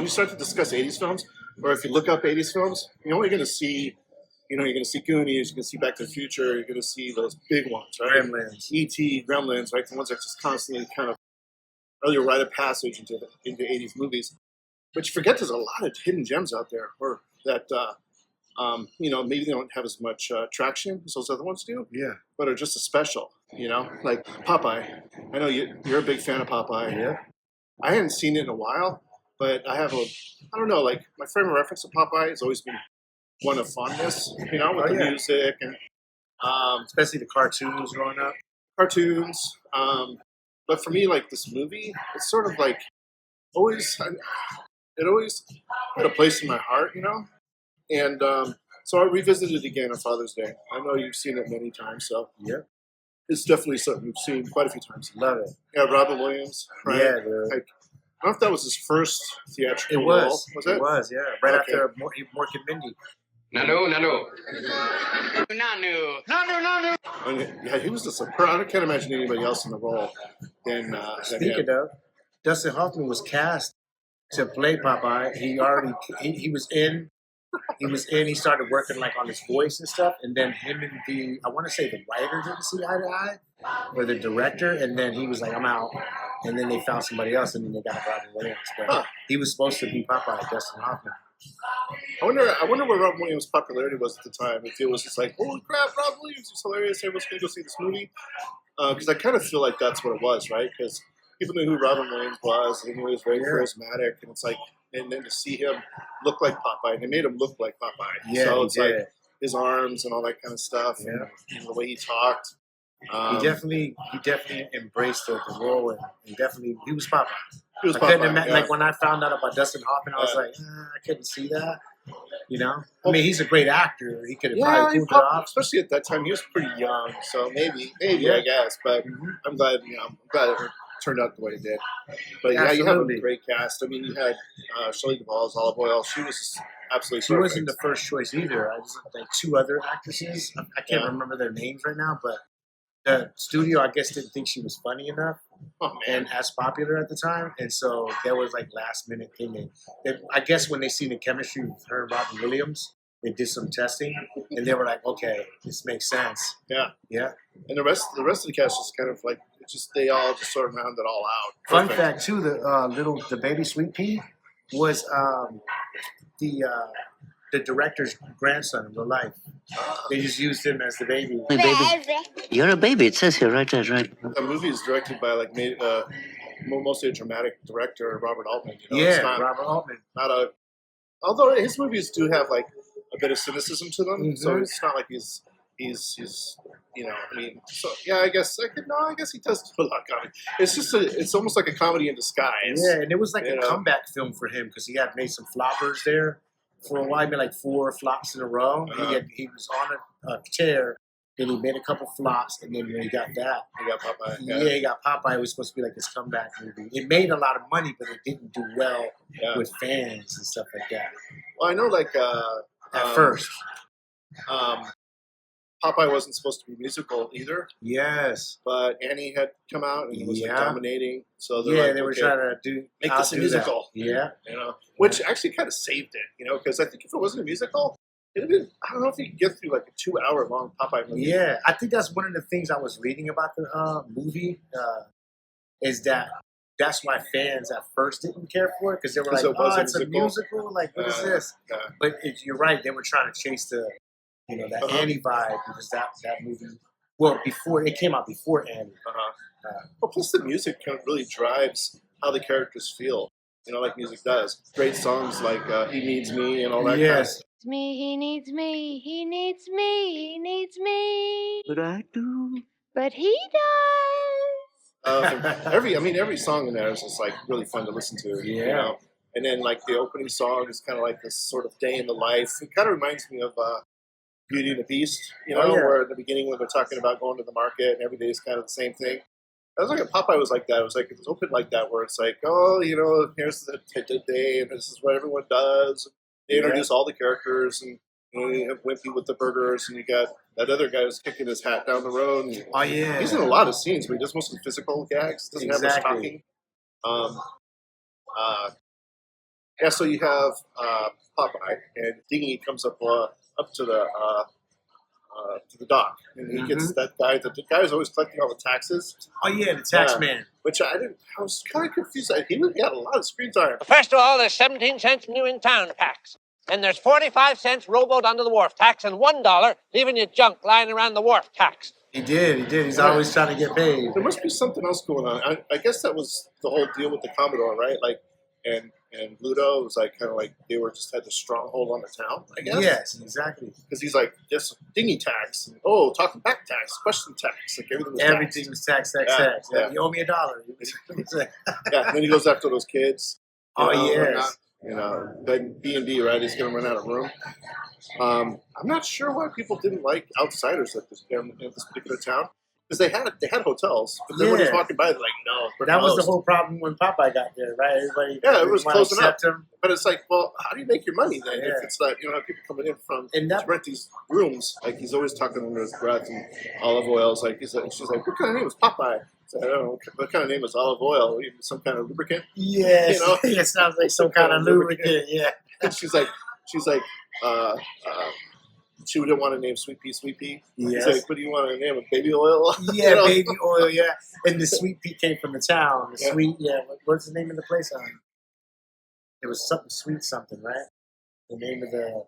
when you start to discuss 80s films, or if you look up 80s films, you're only going to see, you're going to see Goonies, you're going to see Back to the Future, you're going to see those big ones, right? Gremlins. E.T., Gremlins, right? The ones that just constantly kind of really rite of passage into 80s movies. But you forget there's a lot of hidden gems out there, or that maybe they don't have as much traction as those other ones do. Yeah. But are just a special. Like Popeye. I know you're a big fan of Popeye. Yeah. I hadn't seen it in a while, but I have I don't know, like my frame of reference of Popeye has always been one of fondness. With the music and especially the cartoons growing up. Cartoons. But for me, like this movie, it's sort of like it always had a place in my heart, And so I revisited it again on Father's Day. I know you've seen it many times, so yeah, it's definitely something we've seen quite a few times. Love it. Yeah, Robin Williams. Right? Yeah, dude. I don't know if that was his first theatrical role. Was it? It was, yeah. Right after Mork and Mindy. Nanu. Yeah, he was a superb. I can't imagine anybody else in the role. Speaking of, Dustin Hoffman was cast to play Popeye. He was in. He started working like on his voice and stuff, and then him and I want to say the writer didn't see eye to eye, or the director, and then he was like, I'm out. And then they found somebody else, and then they got Robin Williams. But he was supposed to be Popeye, Dustin Hoffman. I wonder what Robin Williams' popularity was at the time. If it was just like, holy crap, Robin Williams is hilarious, everyone's going to go see this movie. Because I kind of feel like that's what it was, right? Because people knew who Robin Williams was, and he was very charismatic, and it's like, and then to see him look like Popeye, and they made him look like Popeye. Yeah, so it's like his arms and all that kind of stuff, and the way he talked. He definitely embraced the role, and definitely he was Popeye. He was Popeye. Like when I found out about Dustin Hoffman, I was like, I couldn't see that. I mean, he's a great actor. He could have probably pulled it off. Especially at that time, he was pretty young, so maybe I guess. But I'm glad it turned out the way it did. But Absolutely. You have a great cast. I mean, you had Shelley Duvall's Olive Oyl. She was absolutely. She wasn't the first choice either. I just like two other actresses. I can't remember their names right now, but the studio, I guess, didn't think she was funny enough and as popular at the time. And so there was like last minute thing. And I guess when they seen the chemistry with her and Robin Williams, they did some testing and they were like, okay, this makes sense. Yeah. Yeah. And the rest of the cast is kind of like, they all just sort of round it all out. Fun fact too, the baby Sweet Pea was the director's grandson in real life. They just used him as the baby. Hey, baby. You're a baby. It says here, right there, right? The movie is directed by mostly a dramatic director, Robert Altman. Robert Altman. Although his movies do have like a bit of cynicism to them, so it's not like he's I guess he does do a lot of comedy. It's just it's almost like a comedy in disguise. Yeah, and it was like a comeback film for him because he had made some floppers there for a while. He made like 4 flops in a row. He was on a chair, then he made a couple flops, and then when he got that, he got Popeye. He got Popeye. It was supposed to be like his comeback movie. It made a lot of money, but it didn't do well with fans and stuff like that. Well, I know, like at first. Popeye wasn't supposed to be musical either. Yes. But Annie had come out and was like dominating. So they were trying to make this a musical. Yeah. Which actually kind of saved it, because I think if it wasn't a musical, it would have been, I don't know if you could get through like a 2-hour long Popeye movie. Yeah. I think that's one of the things I was reading about the movie is that's why fans at first didn't care for it because they were like, it's a musical? Like, what is this? But you're right. They were trying to chase that Annie vibe because that movie. Well, it came out before Annie. Well, plus the music kind of really drives how the characters feel. Like music does. Great songs like "He Needs Me" and all that. Yes. Me, he needs me. He needs me. He needs me. But I do. But he does. Every song in there is just like really fun to listen to. Yeah. And then like the opening song is kind of like this sort of day in the life. It kind of reminds me of Beauty and the Beast, where at the beginning when they're talking about going to the market and every day is kind of the same thing. I was like, Popeye was like that. It was like, it's open like that where it's like, here's the day and this is what everyone does. They introduce all the characters and you have Wimpy with the burgers and you got that other guy who's kicking his hat down the road. And he's in a lot of scenes, but he does mostly physical gags. Doesn't have much talking. Yeah, so you have Popeye, and Dingy comes up to the dock, and he gets that guy. The guy is always collecting all the taxes. Oh yeah, the tax man. Which I was kind of confused. He really got a lot of screen time. First of all, there's 17 cents new in town tax. And there's 45 cents rowboat under the wharf tax, and $1 leaving your junk lying around the wharf tax. He did. He's always trying to get paid. There must be something else going on. I guess that was the whole deal with the Commodore, right? Like, and Bluto was like kind of like they were just had the stronghold on the town, I guess. Yes, exactly. Because he's like, yes, dinghy tax, and, talking back tax, question tax, like everything was taxed. tax. Yeah. You owe me $1. Yeah, and then he goes after those kids. Yes. Then B&B, right? He's going to run out of room. I'm not sure why people didn't like outsiders at this particular town. Because they had hotels, but then when he's walking by, they're like, no. But that was the whole problem when Popeye got there, right? Everybody, it was closing up. Him. But it's like, well, how do you make your money then if it's not, people coming in to rent these rooms? Like he's always talking under his breath, and Olive Oyl's like, she's like, what kind of name is Popeye? So, I don't know, what kind of name is Olive Oyl? Some kind of lubricant? Yes, it sounds like some kind of lubricant. Yeah. And she's like, she didn't want to name Sweet Pea. Yes. He's like, what do you want to name it? Baby Oil? Yeah, Baby Oil, yeah. And the Sweet Pea came from the town. What's the name of the place? It was something sweet something, right? The name of the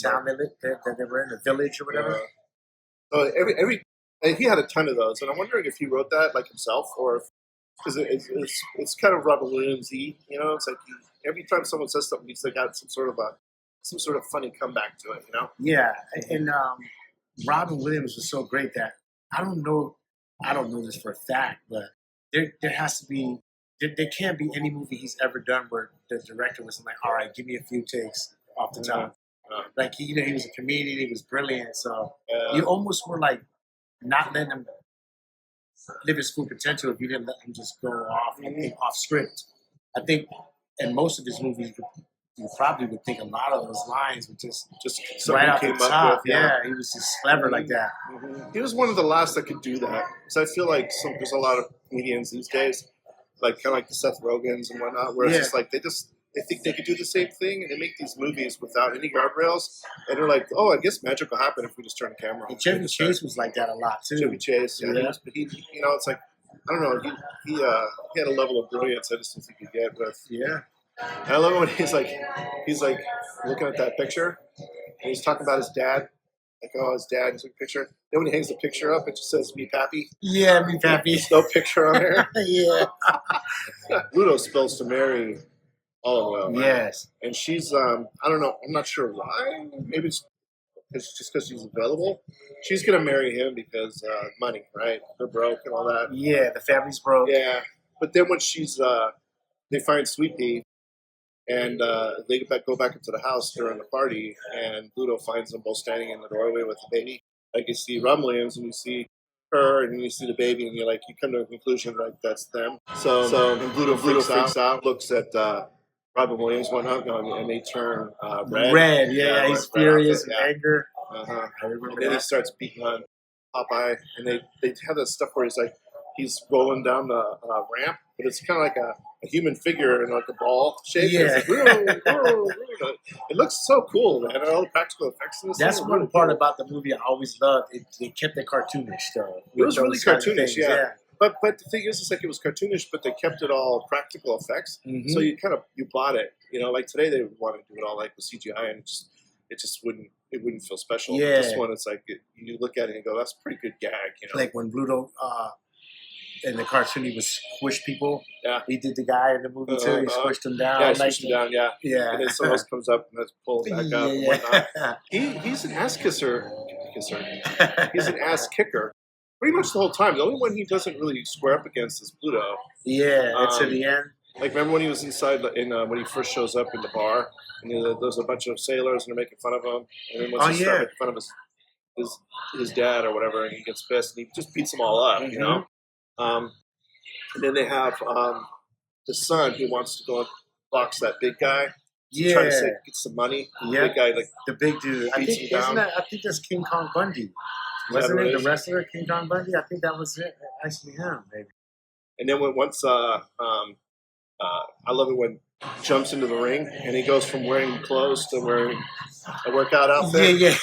town that they were in, the village or whatever. He had a ton of those, and I'm wondering if he wrote that like himself, or because it's kind of Robert Williams-y, It's like every time someone says something, he's like got some sort of funny comeback to it, Yeah, and Robin Williams was so great that I don't know this for a fact, but there has to be there can't be any movie he's ever done where the director was like, all right, give me a few takes off the top. Like he was a comedian, he was brilliant, so you almost were like not letting him live his full potential if you didn't let him just go off and think off script. I think in most of his movies, you probably would think a lot of those lines were just right off the top. Yeah, he was just clever like that. Mm-hmm. He was one of the last that could do that. Because I feel like there's a lot of comedians these days, like kind of like the Seth Rogans and whatnot, where it's just like they think they could do the same thing, and they make these movies without any guardrails, and they're like, I guess magic will happen if we just turn the camera on. And Chevy Chase was like that a lot too. Chevy Chase, he it's like, I don't know, he had a level of brilliance I just didn't think he could get with. Yeah. And I love it when he's like looking at that picture, and he's talking about his dad. Like, his dad, he's like a picture. Then when he hangs the picture up, it just says, me pappy. Yeah, me pappy. There's no picture on there. Yeah. Bluto spills to marry Olive Oyl. Right? Yes. And she's, I don't know, I'm not sure why. Maybe it's just because she's available. She's going to marry him because money, right? They're broke and all that. Yeah, the family's broke. Yeah. But then when they find Sweet Pea, and they go back into the house during the party, and Bluto finds them both standing in the doorway with the baby. Like you see Robin Williams, and you see her, and then you see the baby, and you come to a conclusion like that's them. So and Bluto freaks out, looks at Robin Williams, whatnot, and they turn red. Red, yeah, he's furious with anger. I remember. And then he starts beating on Popeye, and they have that stuff where he's rolling down the ramp, but it's kind of like a human figure in like a ball shape. Yeah. It looks so cool, man. All the practical effects in this. That's one part about the movie I always loved. They kept it cartoonish, though. It was really cartoonish, yeah. But the thing is, it's like it was cartoonish, but they kept it all practical effects. Mm-hmm. So you bought it. Like today they would want to do it all like with CGI, and it just wouldn't feel special. Yeah. This one, it's like you look at it and go, that's a pretty good gag. Like when Bluto in the cartoon, he would squish people. Yeah. He did the guy in the movie too. He squished him down. Yeah, squished him down, yeah. Yeah. And then someone else comes up and has to pull him back up and whatnot. He's an ass kisser. He's an ass kicker. Pretty much the whole time. The only one he doesn't really square up against is Bluto. Yeah, to the end. Like, remember when he was inside, when he first shows up in the bar, and there's a bunch of sailors, and they're making fun of him, and then once he starts making fun of his dad or whatever, and he gets pissed, and he just beats them all up, And then they have the son who wants to go and box that big guy. Yeah. Trying to get some money. Yeah. The big guy, the big dude. I think that's King Kong Bundy. Wasn't it the wrestler King Kong Bundy? I think that was it. Actually him, maybe. And then once I love it when he jumps into the ring and he goes from wearing clothes to wearing a workout outfit. Yeah.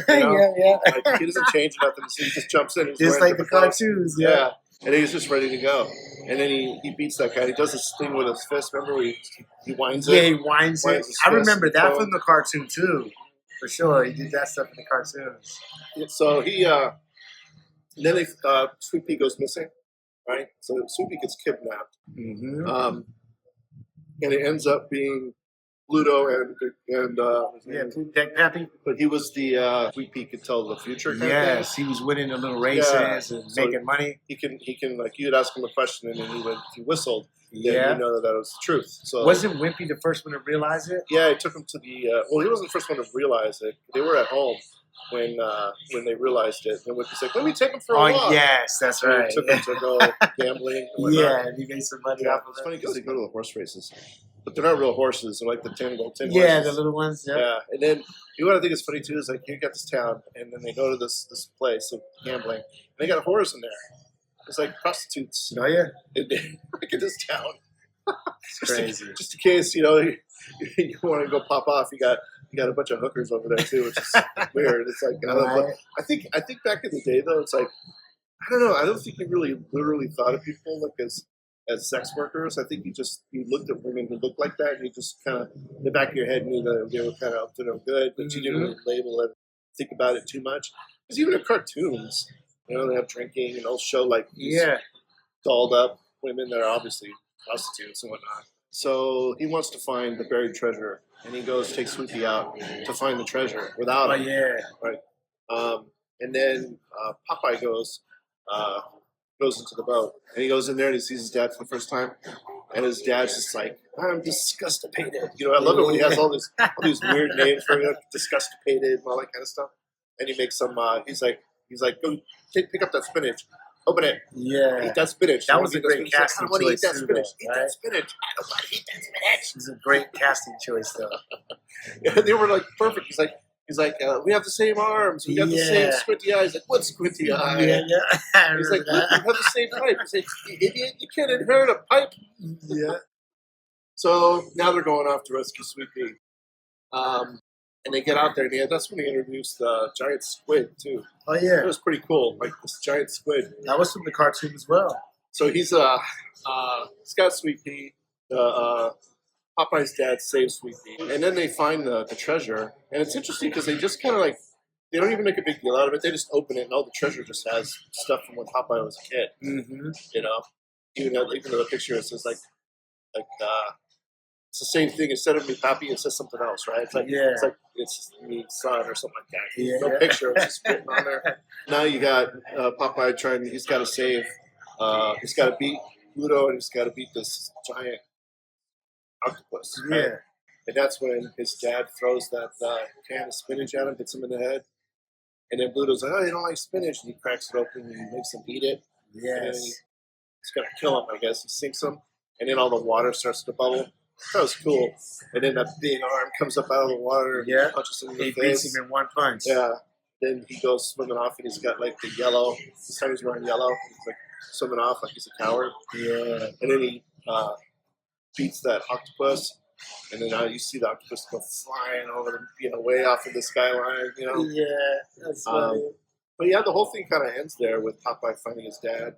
You know? yeah. Like, he doesn't change nothing. He just jumps in. He's Just wearing like the different clothes. cartoons. Yeah. And he's just ready to go. And then he beats that guy. He does this thing with his fist. Remember where he winds it? Yeah, he winds it. his I fist remember and that boom. from the cartoon too. For sure. He did that stuff in the cartoons. So he, then Sweet Pea goes missing, right? So Sweet Pea gets kidnapped. Mm-hmm. And it ends up being Bluto and Happy. but he was the Sweet Pea could tell the future. Kind of Yes, thing. he was winning the little races and So making money. He can like you'd ask him a question and then he whistled. Yeah. Then you know that was the truth. So Wasn't Wimpy the first one to realize it? yeah, it took him to the well, he wasn't the first one to realize it. They were at home when they realized it. And Wimpy's like, let me take him for a walk. Yes, that's So he right. took him to go gambling. And whatnot. Yeah, and he made some money off of It's it. funny because they go to the horse races, but they're not real horses. They're like the tin Yeah, horses. the little ones. Yeah. Yeah, and then what I think is funny too is like you got this town, and then they go to this place of gambling, and they got whores in there. It's like prostitutes. Oh yeah, Like in this town. it's crazy. Just in case you want to go pop off, you got a bunch of hookers over there too, which is weird. It's like Right. I think back in the day though, it's like I don't know. I don't think you really literally thought of people like as sex workers. I think you looked at women who looked like that, and you just kind of in the back of your head knew that they were kind of up to no good, but you didn't really label it, think about it too much. Because even in cartoons, they have drinking, and they'll show like these dolled up women that are obviously prostitutes and whatnot. So he wants to find the buried treasure, and he takes Sweet Pea out to find the treasure without him. Right. And then Popeye goes into the boat, and he goes in there and he sees his dad for the first time, and his dad's just like, I'm disgustipated. I love it when he has all these weird names for disgustipated and all that kind of stuff. And he makes some. He's like, go pick up that spinach. Open it. Yeah. Eat that spinach. That was a great casting I want to eat choice that too, spinach. though, Eat that spinach. I don't want to eat that spinach. It was a great casting choice, though. Yeah, they were like perfect. He's like, we have the same arms. We got the same squinty eyes. Like, what squinty eye? Yeah. He's like, look, we have the same pipe. He's like, you idiot, you can't inherit a pipe. Yeah. So now they're going off to rescue Sweet Pea. And they get out there, and that's when they introduced the giant squid, too. Oh, yeah. It was pretty cool, like this giant squid. That was from the cartoon as well. So he's got Sweet Pea. Popeye's dad saves Sweet Pea. And then they find the treasure. And it's interesting because they just kind of like, they don't even make a big deal out of it. They just open it, and all the treasure just has stuff from when Popeye was a kid. Mm-hmm. Even though the picture it says like it's the same thing. Instead of me Pappy, it says something else, right? It's like it's me son or something like that. Yeah. No picture, it's just written on there. Now you got Popeye he's got to save, he's got to beat Bluto, and he's got to beat this giant octopus. Right? Yeah. And that's when his dad throws that can of spinach at him, hits him in the head. And then Bluto's like, oh, you don't like spinach. And he cracks it open and he makes him eat it. Yes. And he's going to kill him, I guess. He sinks him. And then all the water starts to bubble. That was cool. And then that big arm comes up out of the water and punches him in the face. He beats him in one punch. Yeah. Then he goes swimming off, and he's got like the yellow. This time he's wearing yellow. He's like swimming off like he's a coward. Yeah. And then he beats that octopus. And then you see the octopus go flying over the, way off of the skyline, Yeah, that's funny. But yeah, the whole thing kind of ends there with Popeye finding his dad.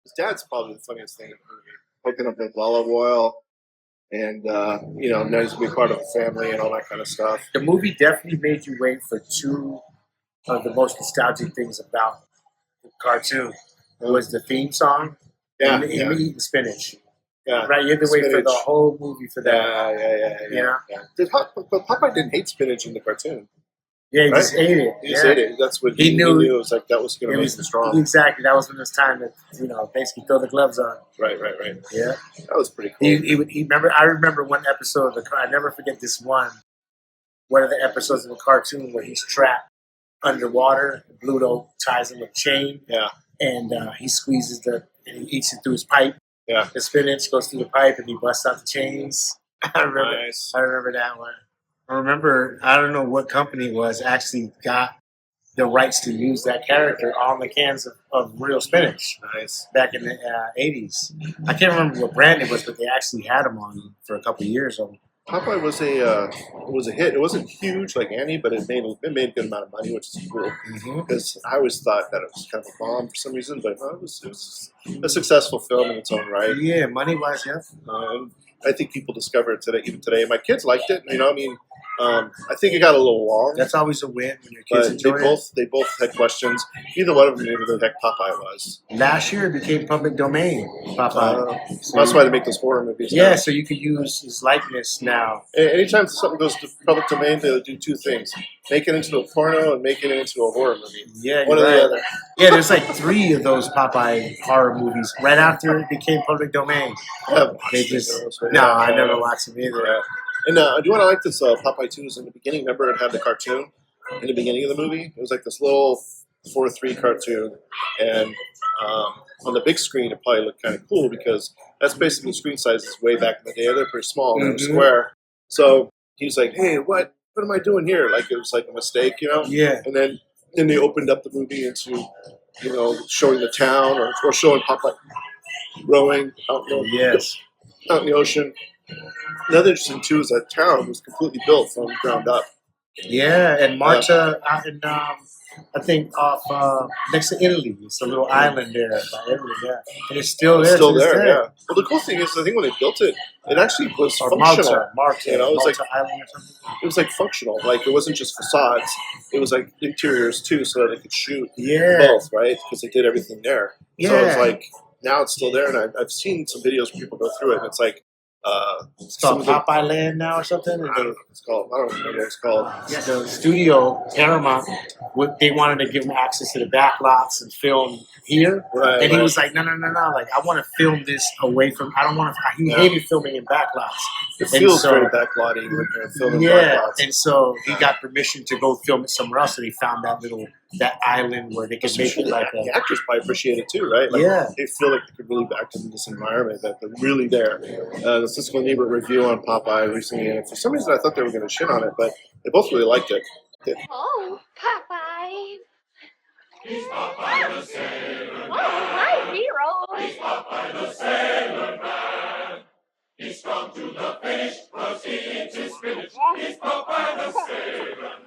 His dad's probably the funniest thing in the movie. Hooking up with Olive Oyl, and now he's going to be part of the family and all that kind of stuff. The movie definitely made you wait for two of the most nostalgic things about the cartoon. It was the theme song and eating spinach. Yeah, right. You had to wait for the whole movie for that. Yeah. But Popeye didn't hate spinach in the cartoon. Yeah, he just ate it. He just ate it. That's what he knew. It was like that was going to make him strong. Exactly. That was when it was time to, basically throw the gloves on. Right. Yeah, that was pretty cool. He remember. I remember one episode of I never forget this one. One of the episodes of the cartoon where he's trapped underwater. Bluto ties him with a chain. Yeah, and he squeezes and he eats it through his pipe. Yeah, the spinach goes through the pipe and he busts out the chains. I remember. Nice. I remember that one. I don't know what company it was, actually got the rights to use that character on the cans of real spinach. Nice. Back in the 80s. I can't remember what brand it was, but they actually had them on for a couple of years. Popeye was a hit. It wasn't huge like Annie, but it made a good amount of money, which is cool. Because I always thought that it was kind of a bomb for some reason, but no, it was a successful film in its own right. Yeah, money wise, yeah. I think people discover it today, even today. My kids liked it. You know, I mean, I think it got a little long. That's always a win when your kids enjoy it. They both had questions. Neither one of them knew who the heck Popeye was. Last year it became public domain, Popeye. So that's why they make those horror movies. Yeah, now. so you could use his likeness now. Anytime something goes to public domain, they'll do two things: make it into a porno and make it into a horror movie. Yeah, one or the other. Yeah, there's like 3 of those Popeye horror movies right after it became public domain. They just I never watched them either. Yeah. And I do want to like this Popeye 2 is in the beginning. Remember, it had the cartoon in the beginning of the movie. It was like this little 4:3 cartoon, and on the big screen, it probably looked kind of cool because that's basically screen sizes way back in the day. They're pretty small, they're square. So he was like, "Hey, what am I doing here?" Like it was like a mistake, you know? Yeah. And then they opened up the movie into, showing the town or showing Popeye rowing out in the ocean. Another interesting too is that town was completely built from the ground up. Yeah, and Marta out in I think off next to Italy. It's a little island there by Italy, yeah. And it's still there. It's still there, yeah. Well, the cool thing is, I think when they built it, it actually was functional. Malta, it was Malta Island or something. It was like functional. Like it wasn't just facades. It was like interiors too, so that they could shoot both, right? Because they did everything there. Yeah. So it's like now it's still there, and I've seen some videos where people go through it, and it's like. It's called Popeye Land now or something? I don't know what it's called. The studio, Paramount, they wanted to give him access to the back lots and film here. Right, and he was like, no. Like, I want to film this away from, I don't want to, he hated filming in back lots. It feels very backlotty when you're filming back lots. And so he got permission to go film it somewhere else, and he found that island where they could make it like the actors probably appreciate it too, right? Like, they feel like they could really be active in this environment, that they're really there. The Cisco Neighbor review on Popeye recently, and for some reason I thought they were going to shit on it, but they both really liked it. Oh, Popeye. He's Popeye the Sailor Man. Oh, my hero. He's Popeye the Sailor Man. He's strong to the finish, 'cause he eats his spinach. He's Popeye the Sailor Man.